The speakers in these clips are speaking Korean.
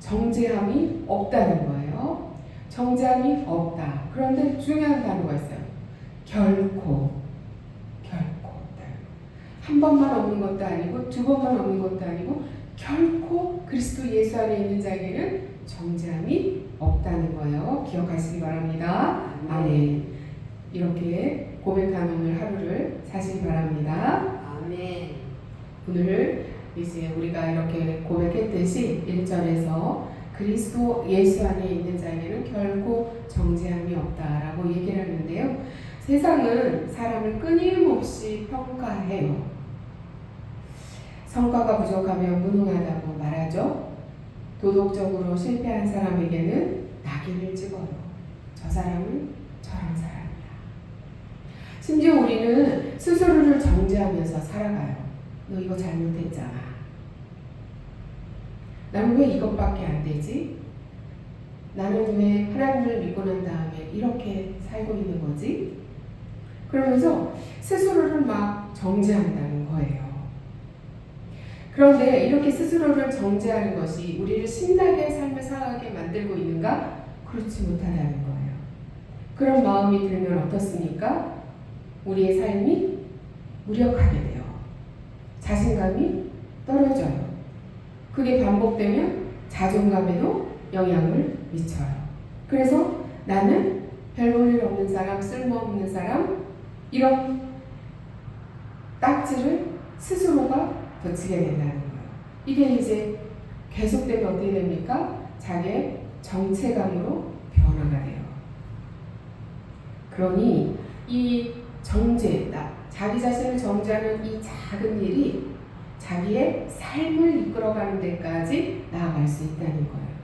정죄함이 없다는 거예요. 정죄함이 없다. 그런데 중요한 단어가 있어요. 결코. 한 번만 없는 것도 아니고 두 번만 없는 것도 아니고 결코 그리스도 예수 안에 있는 자에게는 정죄함이 없다는 거예요. 기억하시기 바랍니다. 아멘. 이렇게 고백한 오늘 하루를 사시기 바랍니다. 아멘. 오늘 이제 우리가 이렇게 고백했듯이 1절에서 그리스도 예수 안에 있는 자에게는 결코 정죄함이 없다라고 얘기를 하는데요. 세상은 사람을 끊임없이 평가해요. 성과가 부족하면 무능하다고 말하죠. 도덕적으로 실패한 사람에게는 낙인을 찍어요. 저 사람은 저런 사람이야. 심지어 우리는 스스로를 정죄하면서 살아가요. 너 이거 잘못했잖아. 나는 왜 이것밖에 안 되지? 나는 왜 하나님을 믿고 난 다음에 이렇게 살고 있는 거지? 그러면서 스스로를 막 정죄한다는 거예요. 그런데 이렇게 스스로를 정죄하는 것이 우리를 신나게 삶을 살아가게 만들고 있는가? 그렇지 못하다는 거예요. 그런 마음이 들면 어떻습니까? 우리의 삶이 무력하게 돼요. 자신감이 떨어져요. 그게 반복되면 자존감에도 영향을 미쳐요. 그래서 나는 별 볼 일 없는 사람, 쓸모없는 사람, 이런 딱지를 스스로가 붙이게 된다는 거예요. 이게 이제 계속되면 어떻게 됩니까? 자기의 정체감으로 변화가 돼요. 그러니 이 자기 자신을 정죄하는 이 작은 일이 자기의 삶을 이끌어가는 데까지 나아갈 수 있다는 거예요.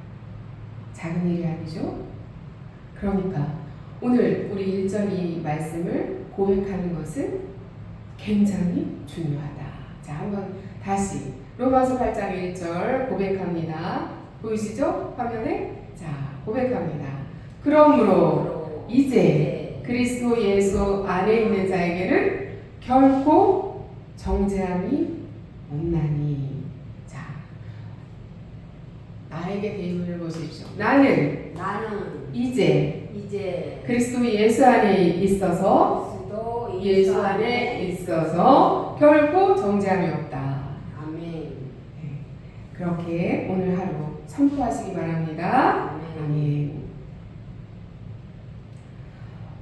작은 일이 아니죠? 그러니까 오늘 우리 1절 이 말씀을 고백하는 것은 굉장히 중요하다. 자, 한번 다시 로마서 8장 1절 고백합니다. 보이시죠? 화면에? 자, 고백합니다. 그러므로 이제 그리스도 예수 안에 있는 자에게는 결코 정죄함이 없나니. 자, 나에게 대입을 보십시오. 나는 이제 그리스도 예수 안에 있어서 결코 정죄함이 없다. 아멘. 네, 그렇게 오늘 하루 선포하시기 바랍니다. 아멘.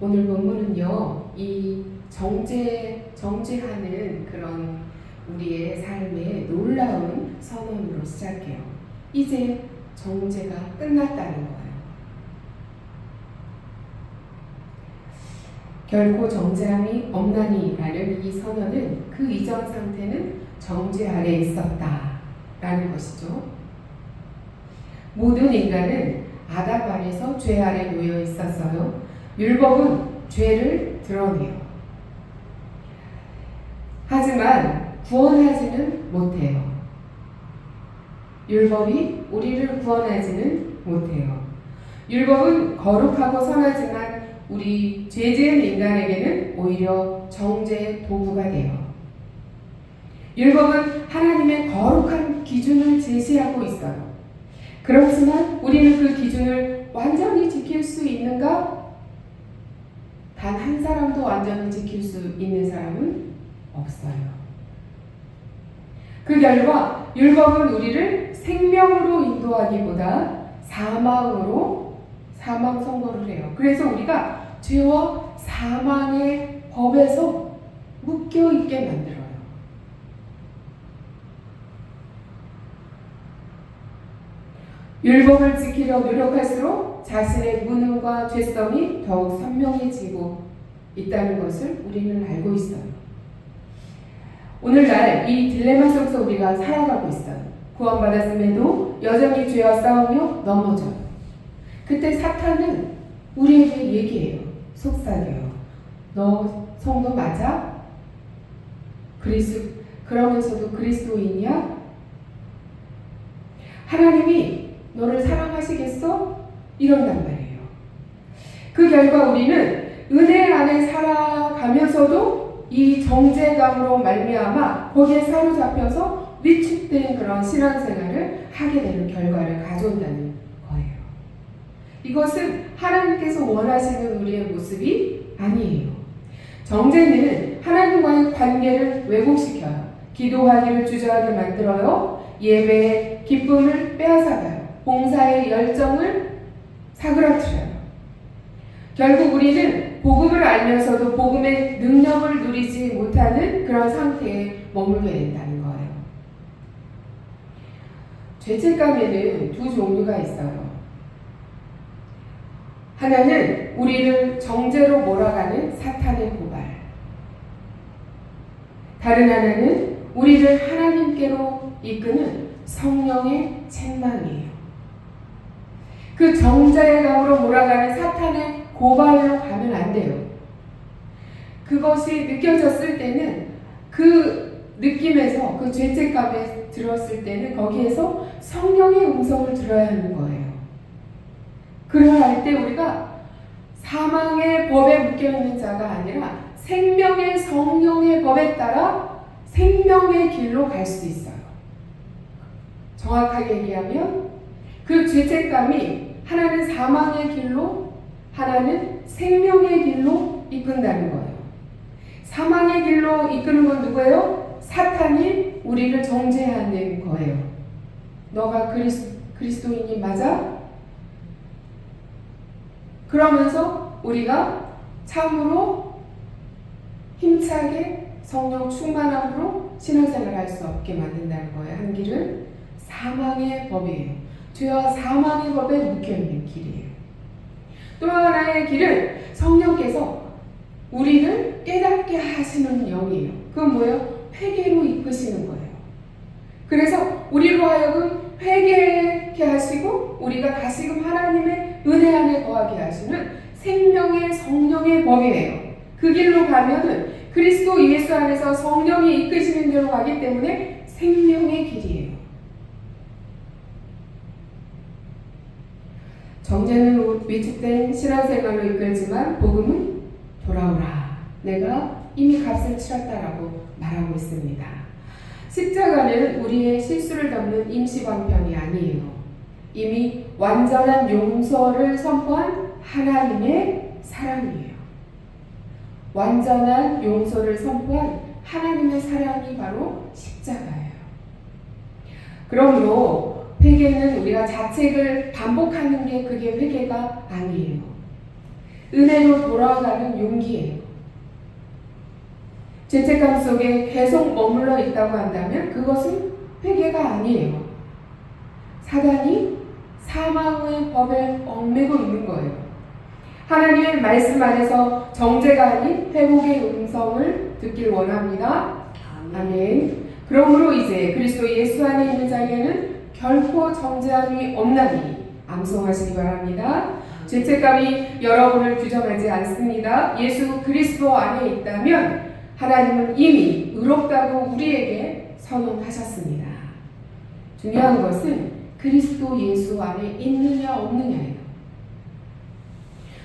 오늘 본문은요, 이 정죄하는 그런 우리의 삶의 놀라운 선언으로 시작해요. 이제 정죄가 끝났다는 거예요. 결코 정죄함이 없나니라는 이 선언은 그 이전 상태는 정죄 아래에 있었다라는 것이죠. 모든 인간은 아담 안에서 죄 아래 놓여 있었어요. 율법은 죄를 드러내요. 하지만 구원하지는 못해요. 율법이 우리를 구원하지는 못해요. 율법은 거룩하고 선하지만 우리 죄 지은 인간에게는 오히려 정죄의 도구가 돼요. 율법은 하나님의 거룩한 기준을 제시하고 있어요. 그렇지만 우리는 그 기준을 완전히 지킬 수 있는가? 단 한 사람도 완전히 지킬 수 있는 사람은 없어요. 그 결과 율법은 우리를 생명으로 인도하기보다 사망 선고를 해요. 그래서 우리가 죄와 사망의 법에서 묶여 있게 만들어요. 율법을 지키려 노력할수록 자신의 무능과 죄성이 더욱 선명해지고 있다는 것을 우리는 알고 있어요. 오늘날 이 딜레마 속에서 우리가 살아가고 있어요. 구원받았음에도 여전히 죄와 싸우며 넘어져요. 그때 사탄은 우리에게 얘기해요. 속삭여요. 너 성도 맞아? 그러면서도 그리스도인이야? 하나님이 너를 사랑하시겠어? 이런단 말이에요. 그 결과 우리는 은혜 안에 살아가면서도 이 정죄감으로 말미암아 거기에 사로잡혀서 위축된 그런 신앙생활을 하게 되는 결과를 가져온다는 거예요. 이것은 하나님께서 원하시는 우리의 모습이 아니에요. 정죄는 하나님과의 관계를 왜곡시켜요. 기도하기를 주저하게 만들어요. 예배의 기쁨을 빼앗아가요. 봉사의 열정을 사그라뜨려요. 결국 우리는 복음을 알면서도 복음의 능력을 누리지 못하는 그런 상태에 머물게 된다는 거예요. 죄책감에는 두 종류가 있어요. 하나는 우리를 정죄로 몰아가는 사탄의 고발. 다른 하나는 우리를 하나님께로 이끄는 성령의 책망이에요. 그 정죄감으로 몰아가는 사탄의 고발로 가면 안 돼요. 그것이 느껴졌을 때는 그 느낌에서 그 죄책감에 들었을 때는 거기에서 성령의 음성을 들어야 하는 거예요. 그러할 때 우리가 사망의 법에 묶여있는 자가 아니라 생명의 성령의 법에 따라 생명의 길로 갈 수 있어요. 정확하게 얘기하면 그 죄책감이 하나는 사망의 길로, 하나는 생명의 길로 이끈다는 거예요. 사망의 길로 이끄는 건 누구예요? 사탄이 우리를 정죄하는 거예요. 너가 그리스도인이 맞아? 그러면서 우리가 참으로 힘차게 성령 충만함으로 신앙생활을 할 수 없게 만든다는 거예요. 한 길은 사망의 법이에요. 죄와 사망의 법에 묶여있는 길이에요. 또 하나의 길은 성령께서 우리를 깨닫게 하시는 영이에요. 그건 뭐예요? 회개로 이끄시는 거예요. 그래서 우리로 하여금 회개케 하시고 우리가 다시금 하나님의 은혜 안에 거하게 하시는 생명의 성령의 법이에요. 그 길로 가면은 그리스도 예수 안에서 성령이 이끄시는 대로 가기 때문에 생명의 길이에요. 정죄는 위축된 신앙생활로 이끌지만 복음은 돌아오라. 내가 이미 값을 치렀다라고 말하고 있습니다. 십자가는 우리의 실수를 덮는 임시방편이 아니에요. 이미 완전한 용서를 선포한 하나님의 사랑이에요. 완전한 용서를 선포한 하나님의 사랑이 바로 십자가예요. 그러므로 회개는 우리가 자책을 반복하는 게 그게 회개가 아니에요. 은혜로 돌아가는 용기예요. 죄책감 속에 계속 머물러 있다고 한다면 그것은 회개가 아니에요. 사단이 사망의 법에 얽매고 있는 거예요. 하나님의 말씀 안에서 정죄가 아닌 회복의 음성을 듣길 원합니다. 아멘. 그러므로 이제 그리스도 예수 안에 있는 자에게는 결코 정죄함이 없나니 암송하시기 바랍니다. 죄책감이 여러분을 규정하지 않습니다. 예수 그리스도 안에 있다면 하나님은 이미 의롭다고 우리에게 선언하셨습니다. 중요한 것은 그리스도 예수 안에 있느냐 없느냐예요.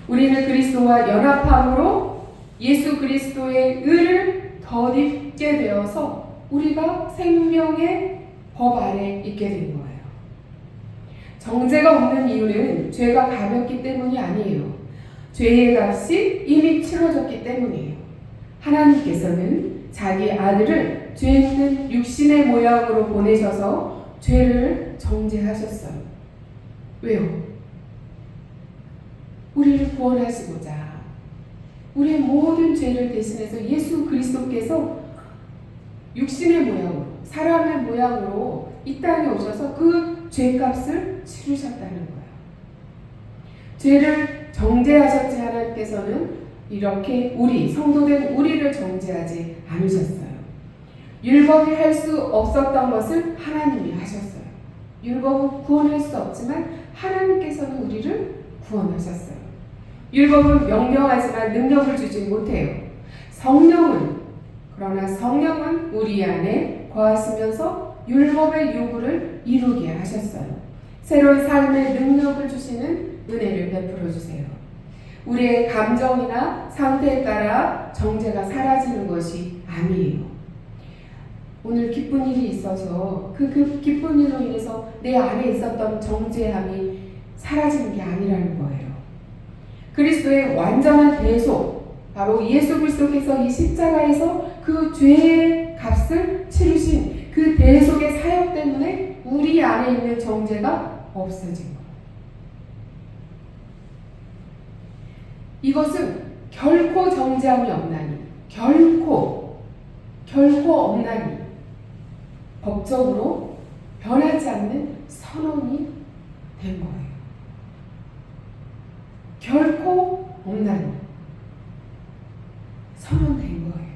우리는 그리스도와 연합함으로 예수 그리스도의 의를 덧입게 되어서 우리가 생명의 법 아래 있게 된 거예요. 정죄가 없는 이유는 죄가 가볍기 때문이 아니에요. 죄의 값이 이미 치러졌기 때문이에요. 하나님께서는 자기 아들을 죄 있는 육신의 모양으로 보내셔서 죄를 정죄하셨어요. 왜요? 우리를 구원하시고자 우리의 모든 죄를 대신해서 예수 그리스도께서 육신의 모양으로 사람의 모양으로 이 땅에 오셔서 그 죄값을 치르셨다는 거예요. 죄를 정죄하셨지 하나님께서는 이렇게 우리 성도된 우리를 정죄하지 않으셨어요. 율법이 할 수 없었던 것을 하나님이 하셨어요. 율법은 구원할 수 없지만 하나님께서는 우리를 구원하셨어요. 율법은 명령하지만 능력을 주지 못해요. 그러나 성령은 우리 안에 거하시면서 율법의 요구를 이루게 하셨어요. 새로운 삶의 능력을 주시는 은혜를 베풀어 주세요. 우리의 감정이나 상태에 따라 정죄가 사라지는 것이 아니에요. 오늘 기쁜 일이 있어서 그 기쁜 일로 인해서 내 안에 있었던 정죄함이 사라지는 게 아니라는 거예요. 그리스도의 완전한 대속, 바로 예수 그리스도께서 이 십자가에서 그 죄의 값을 치르신 그 대속의 사역 때문에 우리 안에 있는 정죄가 없어진 거예요. 이것은 결코 정죄함이 없나니, 결코 없나니 법적으로 변하지 않는 선언이 된 거예요. 결코 없나니 선언된 거예요.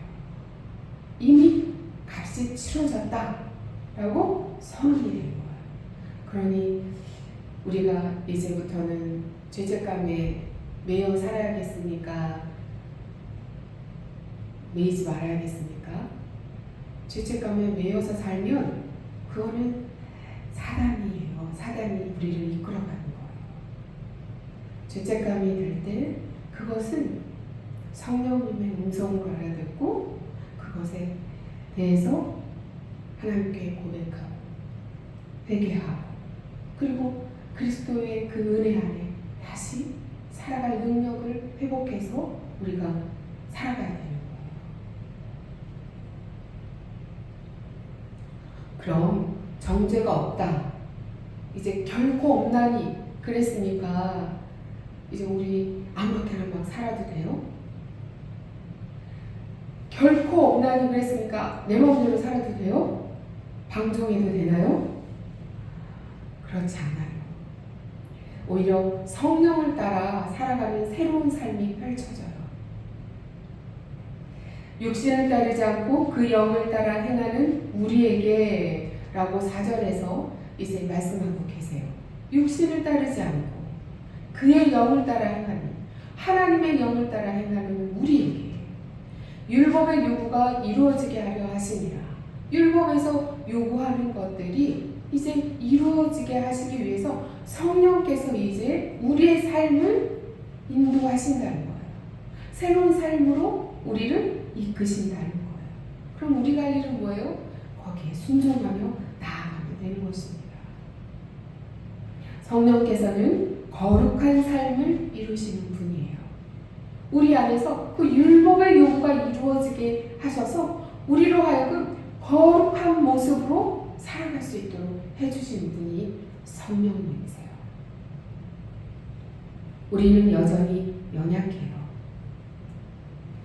이미 값이 치러졌다라고 선언이 된 거예요. 그러니 우리가 이제부터는 죄책감에 매여 살아야겠습니까? 매이지 말아야겠습니까? 죄책감에 매여서 살면 그거는 사단이에요. 사단이 우리를 이끌어가는 거예요. 죄책감이 들 때 그것은 성령님의 음성을 알아듣고 그것에 대해서 하나님께 고백하고 회개하고 그리고 그리스도의 그 은혜 안에 다시 살아갈 능력을 회복해서 우리가 살아가야 되는 거예요. 그럼 정죄가 없다. 이제 결코 없나니 그랬으니까 이제 우리 아무렇게나 막 살아도 돼요? 결코 없나니 그랬으니까 내 마음대로 살아도 돼요? 방종해도 되나요? 그렇지 않아요. 오히려 성령을 따라 살아가는 새로운 삶이 펼쳐져요. 육신을 따르지 않고 그 영을 따라 행하는 우리에게 라고 4절에서 이제 말씀하고 계세요. 육신을 따르지 않고 그의 영을 따라 행하는 하나님의 영을 따라 행하는 우리에게 율법의 요구가 이루어지게 하려 하시니라. 율법에서 요구하는 것들이 이제 이루어지게 하시기 위해서 성령께서 이제 우리의 삶을 인도하신다는 거예요. 새로운 삶으로 우리를 이끄신다는 거예요. 그럼 우리가 할 일은 뭐예요? 거기에 순종하며 나아가면 되는 것입니다. 성령께서는 거룩한 삶을 이루시는 분이에요. 우리 안에서 그 율법의 요구가 이루어지게 하셔서 우리로 하여금 거룩한 모습으로 살아갈 수 있도록 해주시는 분이 성령님이세요. 우리는 여전히 연약해요.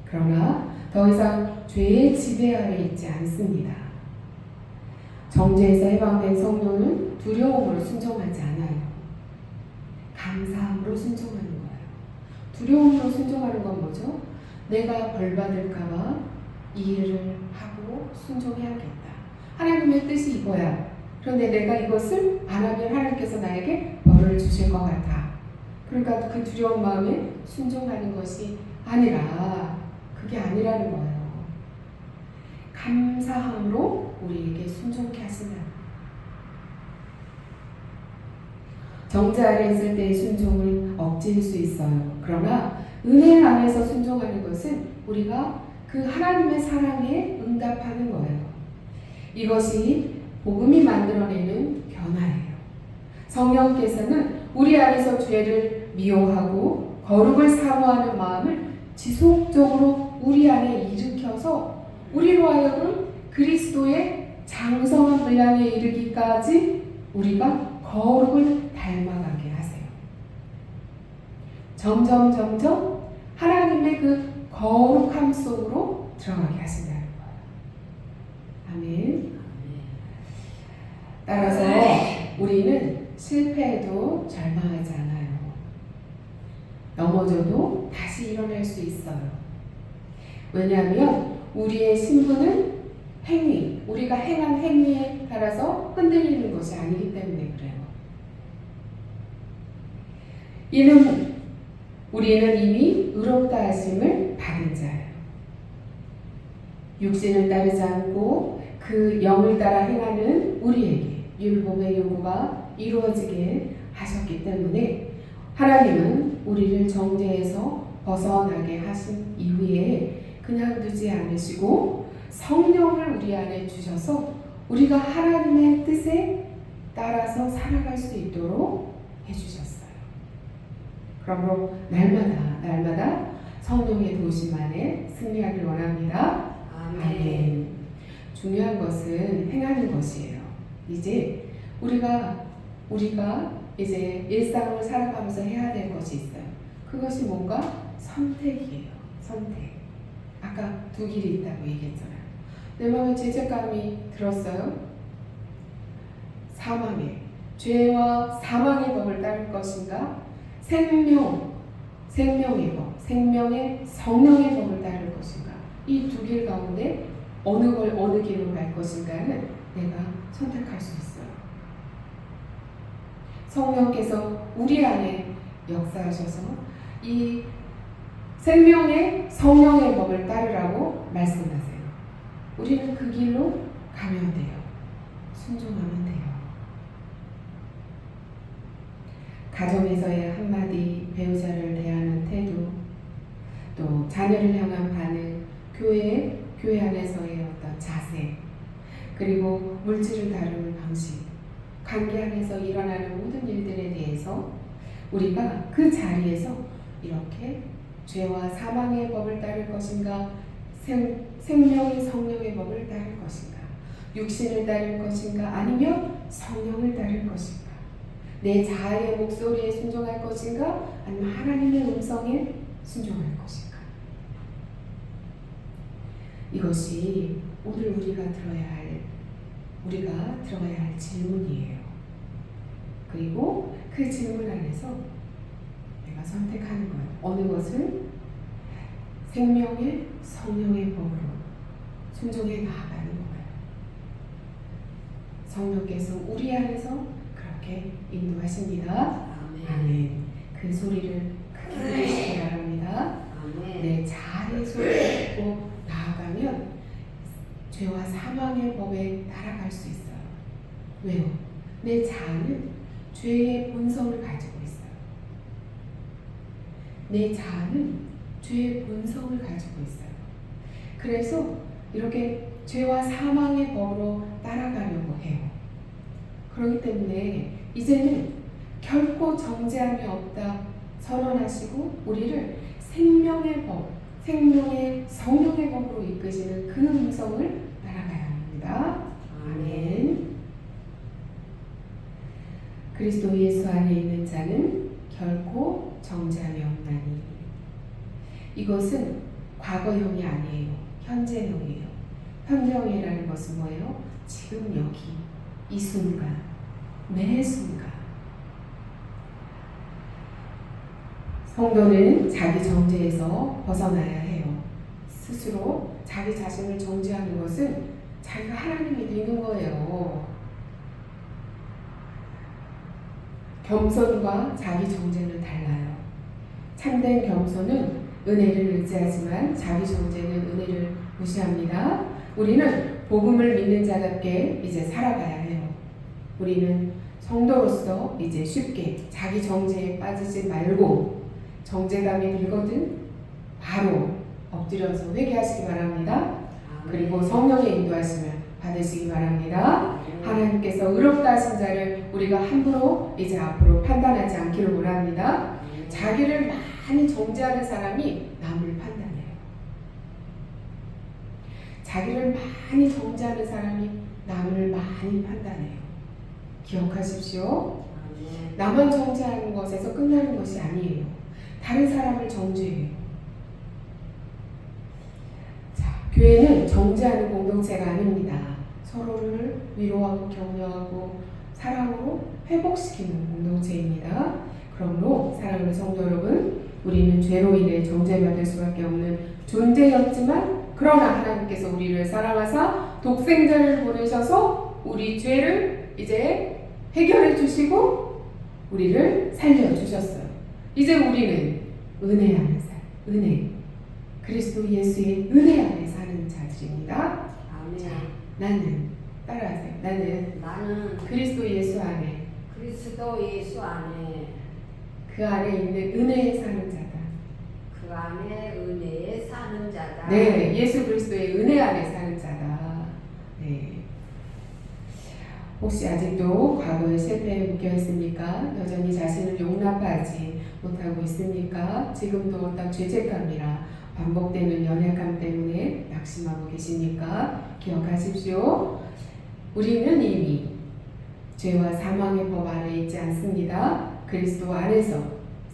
그러나 더 이상 죄의 지배 아래 있지 않습니다. 정죄에서 해방된 성도는 두려움으로 순종하지 않아요. 감사함으로 순종하는 거예요. 두려움으로 순종하는 건 뭐죠? 내가 벌받을까봐 이 일을 하고 순종해야겠다. 하나님의 뜻이 이거야. 그런데 내가 이것을 안 하면 하나님께서 나에게 벌을 주실 것 같아. 그러니까 그 두려운 마음에 순종하는 것이 아니라 그게 아니라는 거예요. 감사함으로 우리에게 순종케 하신다. 정죄 아래 있을 때의 순종은 억지일 수 있어요. 그러나 은혜 안에서 순종하는 것은 우리가 그 하나님의 사랑에 응답하는 거예요. 이것이 복음이 만들어내는 변화예요. 성령께서는 우리 안에서 죄를 미워하고 거룩을 사모하는 마음을 지속적으로 우리 안에 일으켜서 우리로 하여금 그리스도의 장성한 분량에 이르기까지 우리가 거룩을 닮아가게 하세요. 점점 하나님의 그 거룩함 속으로 들어가게 하신다는 거예요. 아멘. 따라서 우리는 실패해도 절망하지 않아요. 넘어져도 다시 일어날 수 있어요. 왜냐하면 우리의 신분은 행위, 우리가 행한 행위에 따라서 흔들리는 것이 아니기 때문에 그래요. 이는 우리는 이미 의롭다 하심을 받은 자예요. 육신을 따르지 않고 그 영을 따라 행하는 우리에게 율법의 요구가 이루어지게 하셨기 때문에 하나님은 우리를 정죄에서 벗어나게 하신 이후에 그냥 두지 않으시고 성령을 우리 안에 주셔서 우리가 하나님의 뜻에 따라서 살아갈 수 있도록 해주셨어요. 그러므로 날마다 성령의 도우심 안에 승리하길 원합니다. 아멘. 중요한 것은 행하는 것이에요. 이제 우리가 이제 일상을 살아가면서 해야 될 것이 있어요. 그것이 뭔가 선택이에요. 선택. 아까 두 길이 있다고 얘기했잖아요. 내 마음에 죄책감이 들었어요. 죄와 사망의 법을 따를 것인가? 생명의 법, 생명의 성령의 법을 따를 것인가? 이 두 길 가운데 어느 길로 갈 것인가는 내가 선택할 수 있어요. 성령께서 우리 안에 역사하셔서 이 생명의 성령의 법을 따르라고 말씀하세요. 우리는 그 길로 가면 돼요. 순종하면 돼요. 가정에서의 한마디, 배우자를 대하는 태도, 또 자녀를 향한 반응, 교회 안에서의 어떤 자세, 그리고 물질을 다루는 방식, 관계 안에서 일어나는 모든 일들에 대해서 우리가 그 자리에서 이렇게 죄와 사망의 법을 따를 것인가, 생명의 성령의 법을 따를 것인가, 육신을 따를 것인가, 아니면 성령을 따를 것인가, 내 자아의 목소리에 순종할 것인가, 아니면 하나님의 음성에 순종할 것인가. 이것이 오늘 우리가 들어야 할 질문이에요. 그리고 그 질문 안에서 내가 선택하는 거예요. 어느 것을 생명의 성령의 법으로 순종해 나아가는 거예요. 성령께서 우리 안에서 그렇게 인도하십니다. 아멘. 그 소리를 크게 들으시기 바랍니다. 내 자아의 소리를 듣고 나아가면 죄와 사망의 법에 따라갈 수 있어요. 왜요? 내 자아는 죄의 본성을 가지고 있어요. 내 자아는 죄의 본성을 가지고 있어요. 그래서 이렇게 죄와 사망의 법으로 따라가려고 해요. 그렇기 때문에 이제는 결코 정죄함이 없다 선언하시고 우리를 생명의 법, 생명의 성령의 법으로 이끄시는 그 음성을 따라가야 합니다. 아멘. 그리스도 예수 안에 있는 자는 결코 정죄함이 없나니. 이것은 과거형이 아니에요. 현재형이에요. 현재형이라는 것은 뭐예요? 지금 여기 이 순간, 매 순간. 성도는 자기 정죄에서 벗어나야 해요. 스스로 자기 자신을 정죄하는 것은 자기가 하나님이 되는 거예요. 겸손과 자기 정죄는 달라요. 참된 겸손은 은혜를 의지하지만 자기 정죄는 은혜를 무시합니다. 우리는 복음을 믿는 자답게 이제 살아가야 해요. 우리는 성도로서 이제 쉽게 자기 정죄에 빠지지 말고 정죄감이 들거든 바로 엎드려서 회개하시기 바랍니다. 그리고 성령의 인도하심을 받으시기 바랍니다. 하나님께서 의롭다 하신 자를 우리가 함부로 이제 앞으로 판단하지 않기를 원합니다. 자기를 많이 정죄하는 사람이 남을 판단해요. 자기를 많이 정죄하는 사람이 남을 많이 판단해요. 기억하십시오. 나만 정죄하는 것에서 끝나는 것이 아니에요. 다른 사람을 정죄해요. 자, 교회는 정죄하는 공동체가 아닙니다. 서로를 위로하고 격려하고 사랑으로 회복시키는 공동체입니다. 그러므로 사랑하는 성도 여러분, 우리는 죄로 인해 정죄받을 수밖에 없는 존재였지만 그러나 하나님께서 우리를 사랑하사 독생자를 보내셔서 우리 죄를 이제 해결해 주시고 우리를 살려주셨어요. 이제 우리는 은혜 안에 은혜, 그리스도 예수의 은혜 안에 사는 자들입니다. 아멘. 자, 나는 따라하세요. 나는 그리스도 예수 안에 그 안에 있는 은혜에 사는 자다. 그 안에 은혜에 사는 자다. 네, 예수 그리스도의 은혜 안에 사는 자다. 혹시 아직도 과거의 실패에 묶여 있습니까? 여전히 자신을 용납하지 못하고 있습니까? 지금도 어떤 죄책감이라 반복되는 연약함 때문에 낙심하고 계십니까? 기억하십시오. 우리는 이미 죄와 사망의 법 아래 있지 않습니다. 그리스도 안에서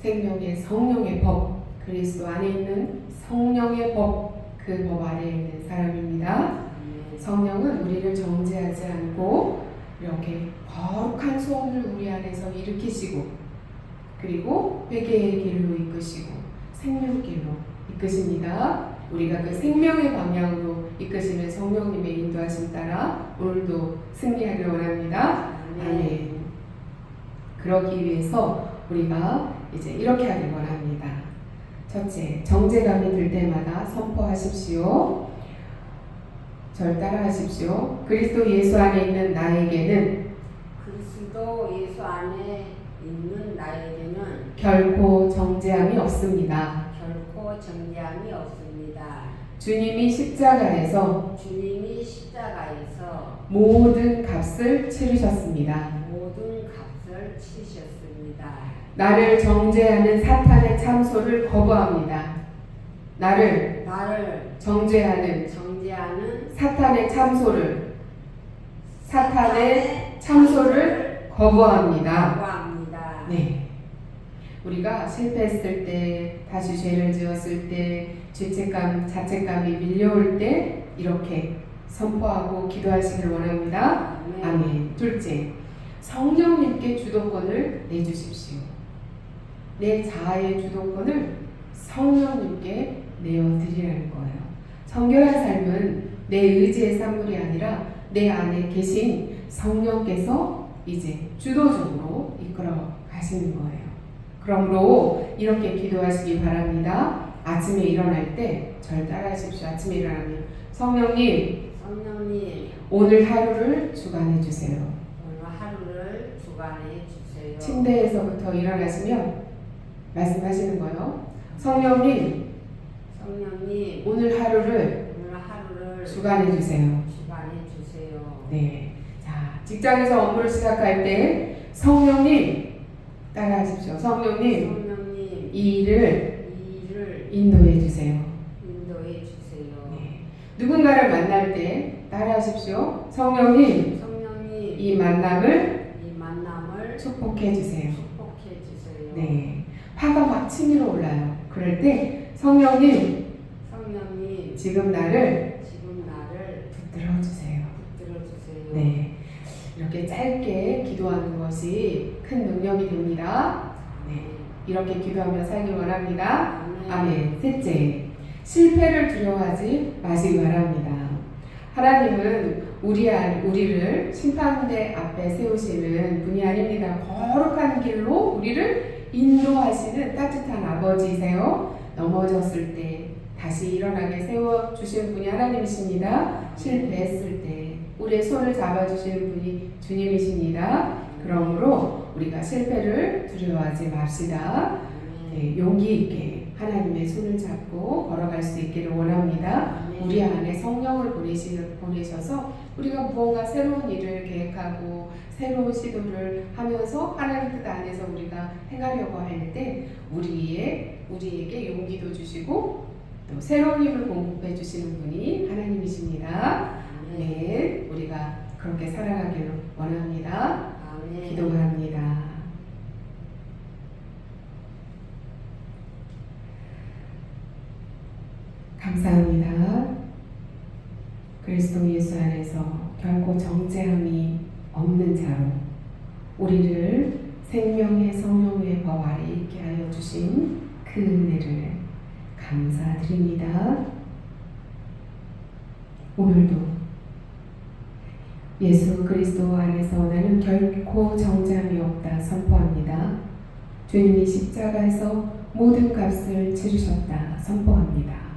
생명의 성령의 법, 그리스도 안에 있는 성령의 법, 그 법 아래 있는 사람입니다. 성령은 우리를 정죄하지 않고 이렇게 거룩한 소원을 우리 안에서 일으키시고, 그리고 회개의 길로 이끄시고 생명길로 이끄십니다. 우리가 그 생명의 방향으로 이끄시는 성령님의 인도하심 따라 오늘도 승리하길 원합니다. 아멘. 그러기 위해서 우리가 이제 이렇게 하길 원합니다. 첫째, 정죄감이 들 때마다 선포하십시오. 절 따라하십시오. 그리스도 예수 안에 있는 나에게는 결코 정죄함이 없습니다. 주님이 십자가에서 모든 값을 치르셨습니다. 나를 정죄하는 사탄의 참소를 거부합니다. 나를 정죄하는 사탄의 참소를 거부합니다. 네. 우리가 실패했을 때, 다시 죄를 지었을 때, 죄책감, 자책감이 밀려올 때 이렇게 선포하고 기도하시길 원합니다. 아멘. 둘째, 성령님께 주도권을 내주십시오. 내 자아의 주도권을 성령님께 내어드리라는 거예요. 성결한 삶은 내 의지의 산물이 아니라 내 안에 계신 성령께서 이제 주도적으로 이끌어 가시는 거예요. 그러므로 이렇게 기도하시기 바랍니다. 아침에 일어날 때 절 따라하십시오. 아침에 일어나면 성령님, 오늘 하루를 주관해 주세요. 침대에서부터 일어나시면 말씀하시는 거예요. 성령님, 오늘 하루를 주관해 주세요. 네. 자, 직장에서 업무를 시작할 때 성령님 따라하십시오. 성령님, 이 일을 인도해 주세요. 네. 누군가를 만날 때 따라하십시오. 성령님, 이 만남을 축복해 주세요. 네. 화가 막 치밀어 올라요. 그럴 때 성령님, 지금 나를 붙들어 주세요. 네. 이렇게 짧게 기도하는 것이 큰 능력이 됩니다. 네. 이렇게 기도하며 살길 원합니다. 아멘. 셋째, 실패를 두려워하지 마시기 바랍니다. 하나님은 우리를 심판대 앞에 세우시는 분이 아닙니다. 거룩한 길로 우리를 인도하시는 따뜻한 아버지세요. 넘어졌을 때 다시 일어나게 세워주시는 분이 하나님이십니다. 실패했을 때 우리의 손을 잡아주시는 분이 주님이십니다. 그러므로 우리가 실패를 두려워하지 맙시다. 네, 용기 있게 하나님의 손을 잡고 걸어갈 수 있기를 원합니다. 우리 안에 성령을 보내셔서 우리가 무언가 새로운 일을 계획하고 새로운 시도를 하면서 하나님 뜻 안에서 우리가 행하려고 할 때 우리에게 용기도 주시고 또 새로운 힘을 공급해 주시는 분이 하나님이십니다. 네, 우리가 그렇게 살아가기를 원합니다. 기도합니다. 감사합니다. 그리스도 예수 안에서 결코 정죄함이 없는 자로 우리를 생명의 성령의 법 아래 있게 하여 주신 그 은혜를 감사드립니다. 오늘도 예수 그리스도 안에서 나는 결코 정죄함이 없다 선포합니다. 주님이 십자가에서 모든 값을 치르셨다 선포합니다.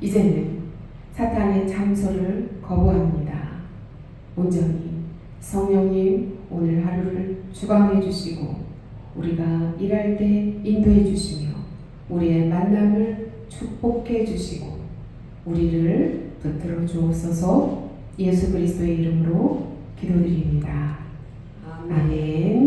이제는 사탄의 참소를 거부합니다. 온전히 성령님 오늘 하루를 주관해 주시고 우리가 일할 때 인도해 주시며 우리의 만남을 축복해 주시고 우리를 붙들어 주옵소서. 예수 그리스도의 이름으로 기도드립니다. 아멘. 아멘.